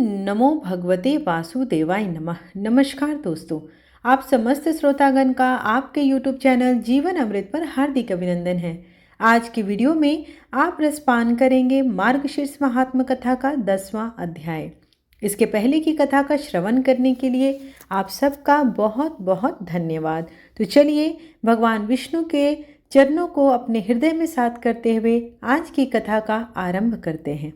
नमो भगवते वासुदेवाय नमः। नमस्कार दोस्तों, आप समस्त श्रोतागण का आपके YouTube चैनल जीवन अमृत पर हार्दिक अभिनंदन है। आज की वीडियो में आप रसपान करेंगे मार्गशीर्ष महात्म कथा का 10वां अध्याय। इसके पहले की कथा का श्रवण करने के लिए आप सबका बहुत बहुत धन्यवाद। तो चलिए भगवान विष्णु के चरणों को अपने हृदय में साथ करते हुए आज की कथा का आरंभ करते हैं।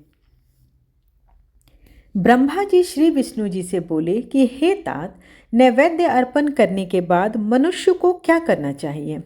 ब्रह्मा जी श्री विष्णु जी से बोले कि हे तात, नैवेद्य अर्पण करने के बाद मनुष्य को क्या करना चाहिए।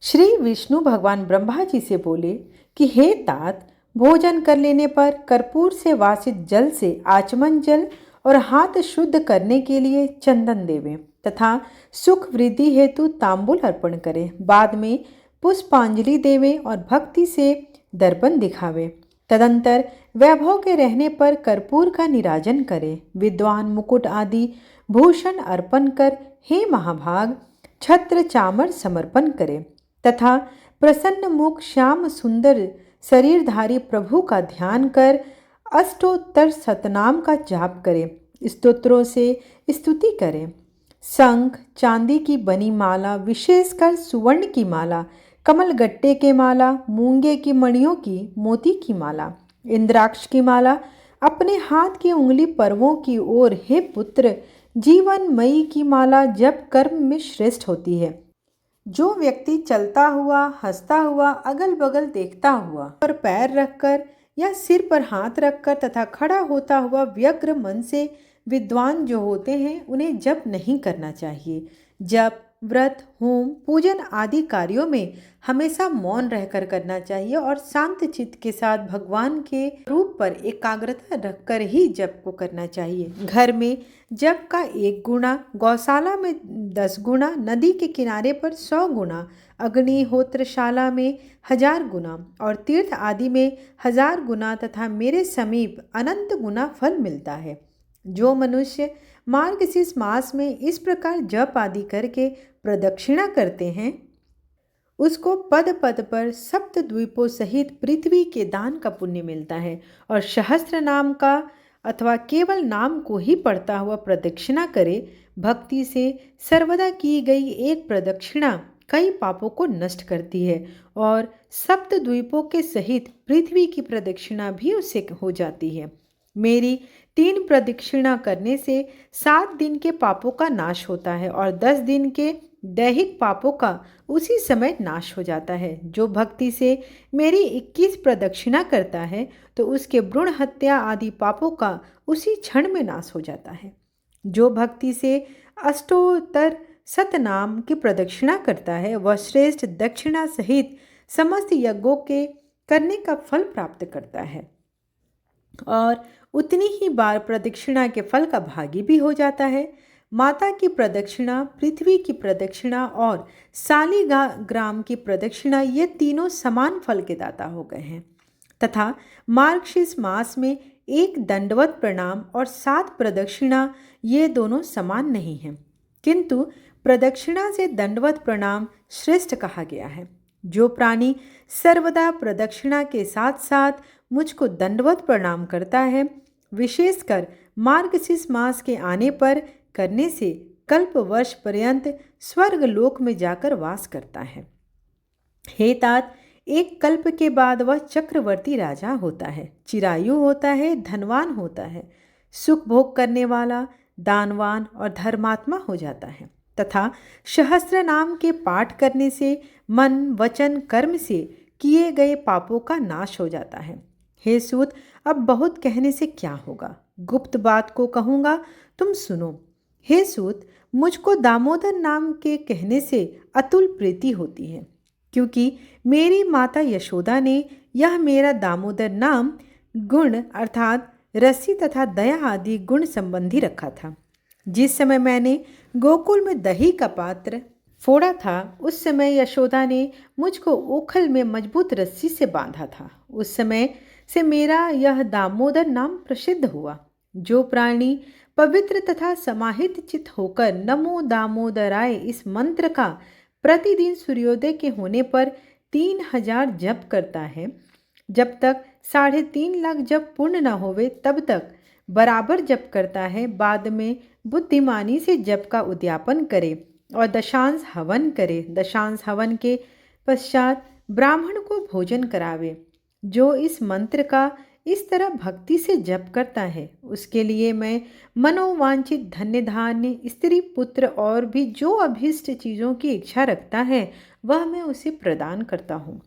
श्री विष्णु भगवान ब्रह्मा जी से बोले कि हे तात, भोजन कर लेने पर कर्पूर से वासित जल से आचमन जल और हाथ शुद्ध करने के लिए चंदन देवें तथा सुख वृद्धि हेतु तांबुल अर्पण करें। बाद में पुष्पांजलि देवें और भक्ति से दर्पण दिखावें। तदंतर वैभव के रहने पर कर्पूर का निराजन करें। विद्वान मुकुट आदि भूषण अर्पण कर हे महाभाग छत्र चामर समर्पण करें तथा प्रसन्न मुख श्याम सुंदर शरीरधारी प्रभु का ध्यान कर अष्टोत्तर शतनाम का जाप करें। स्तोत्रों से स्तुति करें। शंख चांदी की बनी माला, विशेषकर सुवर्ण की माला, कमल गट्टे के माला, मूंगे की मणियों की, मोती की माला, इंद्राक्ष की माला अपने हाथ की उंगली पर्वों की ओर हे पुत्र जीवन मई की माला जब कर्म में श्रेष्ठ होती है। जो व्यक्ति चलता हुआ, हंसता हुआ, अगल बगल देखता हुआ, पर पैर रखकर या सिर पर हाथ रखकर तथा खड़ा होता हुआ व्यग्र मन से विद्वान जो होते हैं उन्हें जप नहीं करना चाहिए। जप, व्रत, होम, पूजन आदि कार्यों में हमेशा मौन रहकर करना चाहिए और शांत चित्त के साथ भगवान के रूप पर एकाग्रता रखकर ही जप को करना चाहिए। घर में जप का 1 गुना, गौशाला में 10 गुना, नदी के किनारे पर 100 गुना, अग्निहोत्रशाला में 1000 गुना और तीर्थ आदि में 1000 गुना तथा मेरे समीप अनंत गुना फल मिलता है। जो मनुष्य मार्गशीर्ष मास में इस प्रकार जप आदि करके प्रदक्षिणा करते हैं उसको पद पद पर सप्त द्वीपों सहित पृथ्वी के दान का पुण्य मिलता है और सहस्त्र नाम का अथवा केवल नाम को ही पढ़ता हुआ प्रदक्षिणा करे। भक्ति से सर्वदा की गई एक प्रदक्षिणा कई पापों को नष्ट करती है और सप्त द्वीपों के सहित पृथ्वी की प्रदक्षिणा भी उससे हो जाती है। मेरी 3 प्रदक्षिणा करने से 7 दिन के पापों का नाश होता है और 10 दिन के दैहिक पापों का उसी समय नाश हो जाता है। जो भक्ति से मेरी 21 प्रदक्षिणा करता है तो उसके भ्रूण हत्या आदि पापों का उसी क्षण में नाश हो जाता है। जो भक्ति से अष्टोत्तर शतनाम की प्रदक्षिणा करता है वह श्रेष्ठ दक्षिणा सहित समस्त यज्ञों के करने का फल प्राप्त करता है और उतनी ही बार प्रदक्षिणा के फल का भागी भी हो जाता है। माता की प्रदक्षिणा, पृथ्वी की प्रदक्षिणा और शालिग्राम की प्रदक्षिणा ये तीनों समान फल के दाता हो गए हैं तथा मार्गशीर्ष मास में 1 दंडवत प्रणाम और 7 प्रदक्षिणा ये दोनों समान नहीं हैं, किंतु प्रदक्षिणा से दंडवत प्रणाम श्रेष्ठ कहा गया है। जो प्राणी सर्वदा प्रदक्षिणा के साथ साथ मुझको दंडवत प्रणाम करता है, विशेषकर मार्गशीर्ष मास के आने पर करने से कल्प वर्ष पर्यंत स्वर्ग लोक में जाकर वास करता है। हे तात, 1 कल्प के बाद वह चक्रवर्ती राजा होता है, चिरायु होता है, धनवान होता है, सुख भोग करने वाला, दानवान और धर्मात्मा हो जाता है तथा सहस्त्र नाम के पाठ करने से मन, वचन, कर्म से किए गए पापों का नाश हो जाता है। हे सूत, अब बहुत कहने से क्या होगा, गुप्त बात को कहूँगा, तुम सुनो। हे सूत, मुझको दामोदर नाम के कहने से अतुल प्रीति होती है, क्योंकि मेरी माता यशोदा ने यह मेरा दामोदर नाम गुण अर्थात रसी तथा दया आदि गुण संबंधी रखा था। जिस समय मैंने गोकुल में दही का पात्र फोड़ा था उस समय यशोदा ने मुझको ओखल में मजबूत रस्सी से बांधा था। उस समय से मेरा यह दामोदर नाम प्रसिद्ध हुआ। जो प्राणी पवित्र तथा समाहित चित होकर नमो दामोदराय इस मंत्र का प्रतिदिन सूर्योदय के होने पर 3000 जप करता है, जब तक 3.5 लाख जप पूर्ण न होवे तब तक बराबर जप करता है, बाद में बुद्धिमानी से जप का उद्यापन करे और दशांश हवन करे। दशांश हवन के पश्चात ब्राह्मण को भोजन करावे। जो इस मंत्र का इस तरह भक्ति से जप करता है, उसके लिए मैं मनोवांछित धन्य धान्य, स्त्री, पुत्र और भी जो अभीष्ट चीज़ों की इच्छा रखता है वह मैं उसे प्रदान करता हूँ।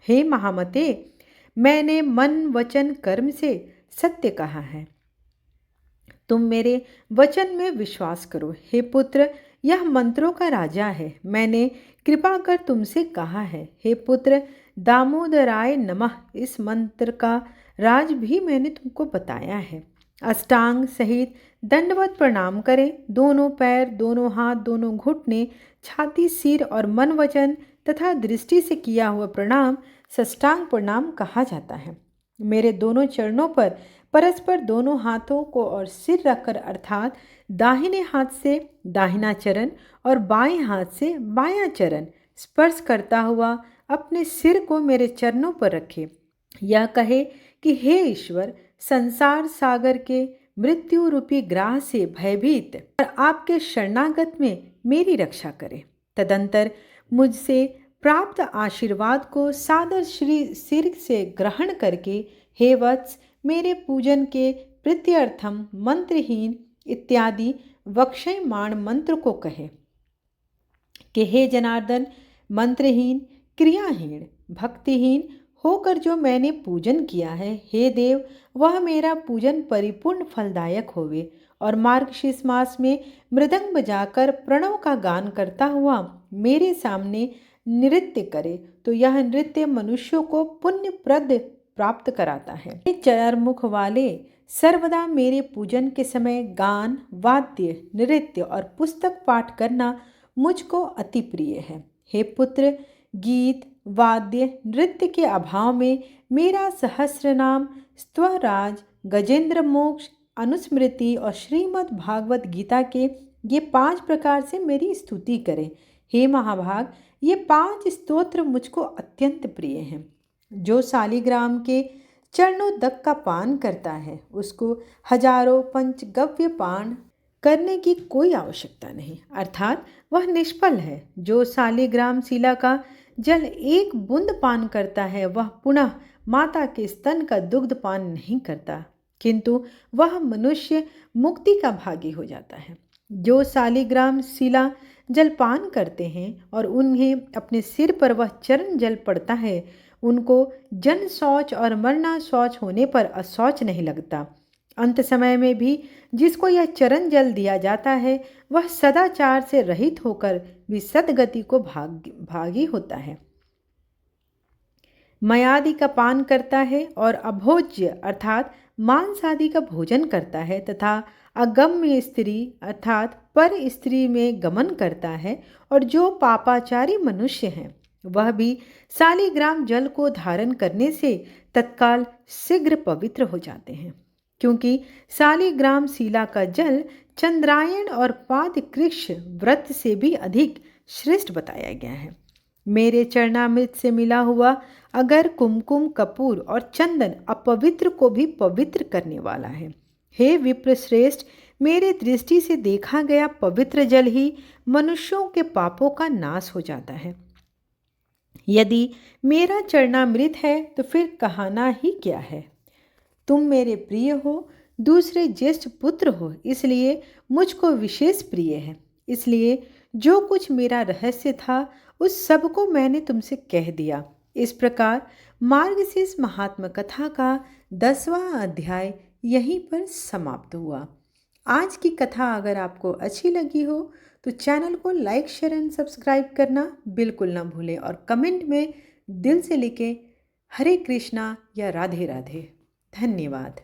हे महामते, मैंने मन वचन कर्म से सत्य कहा है, तुम मेरे वचन में विश्वास करो। हे पुत्र, यह मंत्रों का राजा है, मैंने कृपा कर तुमसे कहा है। हे पुत्र, दामोदराय नमः इस मंत्र का राज भी मैंने तुमको बताया है। अष्टांग सहित दंडवत प्रणाम करें। दोनों पैर, दोनों हाथ, दोनों घुटने, छाती, सिर और मन वचन तथा दृष्टि से किया हुआ प्रणाम साष्टांग प्रणाम कहा जाता है। मेरे दोनों चरणों पर परस्पर दोनों हाथों को और सिर रखकर, अर्थात दाहिने हाथ से दाहिना चरण और बाएं हाथ से बायां चरण स्पर्श करता हुआ अपने सिर को मेरे चरणों पर रखे। यह कहे कि हे ईश्वर, संसार सागर के मृत्यु रूपी ग्राह से भयभीत और आपके शरणागत में मेरी रक्षा करे। तदंतर मुझसे प्राप्त आशीर्वाद को सादर श्री सिर से ग्रहण करके, हे वत्स, मेरे पूजन के प्रीत्यर्थम मंत्रहीन इत्यादि वक्षयमाण मंत्र को कहे कि हे जनार्दन, मंत्रहीन, क्रियाहीन, भक्तिहीन होकर जो मैंने पूजन किया है, हे देव, वह मेरा पूजन परिपूर्ण फलदायक होवे और मार्गशीर्ष मास में मृदंग बजाकर प्रणव का गान करता हुआ मेरे सामने नृत्य करे, तो यह नृत्य मनुष्यों को पुण्यप्रद प्राप्त कराता है। चार मुख वाले सर्वदा मेरे पूजन के समय गान, वाद्य, नृत्य और पुस्तक पाठ करना मुझको अति प्रिय है। हे पुत्र, गीत, वाद्य, नृत्य के अभाव में मेरा सहस्र नाम, स्तवराज, गजेंद्र मोक्ष, अनुस्मृति और श्रीमद् भागवत गीता के ये 5 प्रकार से मेरी स्तुति करें। हे महाभाग, ये 5 स्तोत्र मुझको अत्यंत प्रिय हैं। जो शालिग्राम के चरणोदक का पान करता है, उसको हजारों पंचगव्य पान करने की कोई आवश्यकता नहीं, अर्थात वह निष्फल है। जो शालिग्राम शिला का जल एक बूंद पान करता है, वह पुनः माता के स्तन का दुग्ध पान नहीं करता, किंतु वह मनुष्य मुक्ति का भागी हो जाता है। जो शालिग्राम शिला जल पान करते हैं और उन्हें अपने सिर पर वह चरण जल पड़ता है, उनको जन शौच और मरना शौच होने पर अशौच नहीं लगता। अंत समय में भी जिसको यह चरण जल दिया जाता है, वह सदाचार से रहित होकर भी सदगति को भागी होता है। मयादि का पान करता है और अभोज्य अर्थात मांस आदि का भोजन करता है तथा अगम्य स्त्री अर्थात पर स्त्री में गमन करता है, और जो पापाचारी मनुष्य हैं वह भी शालिग्राम जल को धारण करने से तत्काल शीघ्र पवित्र हो जाते हैं, क्योंकि शालिग्राम शिला का जल चंद्रायण और पादकृक्ष व्रत से भी अधिक श्रेष्ठ बताया गया है। मेरे चरणामृत से मिला हुआ अगर कुमकुम, कपूर और चंदन अपवित्र को भी पवित्र करने वाला है। हे विप्रश्रेष्ठ, मेरे दृष्टि से देखा गया पवित्र जल ही मनुष्यों के पापों का नाश हो जाता है। यदि मेरा चरणामृत है तो फिर कहना ही क्या है। तुम मेरे प्रिय हो, दूसरे ज्येष्ठ पुत्र हो, इसलिए मुझको विशेष प्रिय है। इसलिए जो कुछ मेरा रहस्य था उस सब को मैंने तुमसे कह दिया। इस प्रकार मार्गशीर्ष महात्मा कथा का 10वां अध्याय यहीं पर समाप्त हुआ। आज की कथा अगर आपको अच्छी लगी हो तो चैनल को लाइक, शेयर एंड सब्सक्राइब करना बिल्कुल ना भूलें और कमेंट में दिल से लिखें हरे कृष्णा या राधे राधे। धन्यवाद।